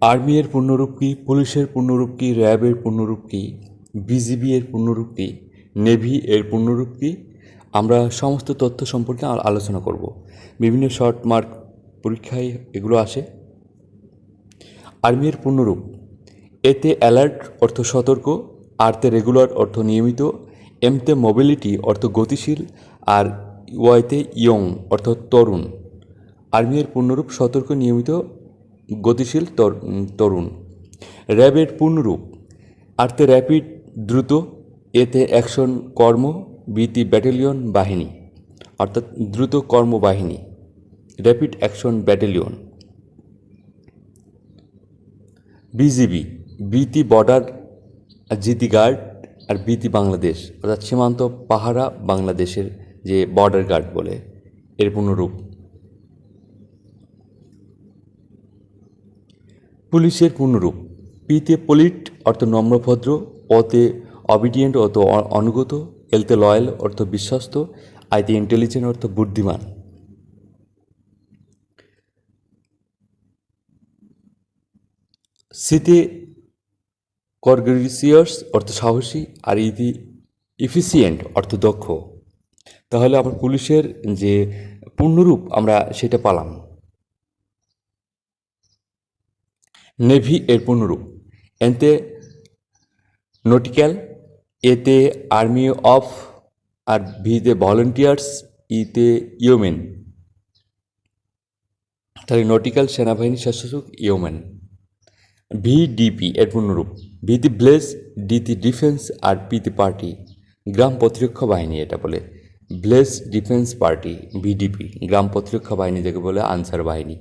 Army এর পূর্ণরূপ কী, পুলিশের পূর্ণরূপ কী, র্যাবের পূর্ণরূপ কী, বিজিবি এর পূর্ণরূপ কী, নেভি এর পূর্ণরূপ কী, আমরা সমস্ত তথ্য সম্পর্কে আলোচনা করব। বিভিন্ন শর্ট মার্ক পরীক্ষায় এগুলো আসে। আর্মি এর পূর্ণরূপ: এতে অ্যালার্ট অর্থ সতর্ক, আরতে রেগুলার অর্থ নিয়মিত, এমতে মোবিলিটি অর্থ গতিশীল, আর ওয়াইতে ইয়ং অর্থ তরুণ। আর্মি এর পূর্ণরূপ: সতর্ক, নিয়মিত, গতিশীল, তরুণ। র্যাবের পূর্ণরূপ: আরতে র্যাপিড দ্রুত, এতে অ্যাকশন কর্ম, বিতে ব্যাটালিয়ন বাহিনী অর্থাৎ দ্রুত কর্মবাহিনী, র্যাপিড অ্যাকশন ব্যাটালিয়ন। বিজিবি: বিতি বর্ডার, জিতি গার্ড, আর বিতি বাংলাদেশ অর্থাৎ সীমান্ত পাহারা বাংলাদেশের যে বর্ডার গার্ড বলে, এর পূর্ণরূপ। পুলিশের পূর্ণরূপ: পিতে পলিট অর্থ নম্রভদ্র, অতে অবিডিয়েন্ট অর্থ অনুগত, এলতে লয়াল অর্থ বিশ্বস্ত, আইতে ইন্টেলিজেন্ট অর্থ বুদ্ধিমান। সিতে কর্গেরিসিয়াস অর্থ সাহসী, আর ইতি ইফিসিয়েন্ট অর্থ দক্ষ। তাহলে আমার পুলিশের যে পূর্ণরূপ আমরা সেটা পালাম। নেভি এর পূর্ণরূপ: এতে নটিক্যাল, এতে আর্মি অফ, আর ভিতে ভলেন্টিয়ার্স, ইতে ইয়োমেন। তাহলে নটিক্যাল সেনাবাহিনী স্বেচ্ছাসেবক ইয়োমেন। ভিডিপি এর পূর্ণরূপ: ভিতি ব্লেজ, ডিতি ডিফেন্স, আর পিতি পার্টি গ্রাম প্রতিরক্ষা বাহিনী এটা বলে। ব্লেজ ডিফেন্স পার্টি ভিডিপি, গ্রাম প্রতিরক্ষা বাহিনী যাকে বলে আনসার বাহিনী।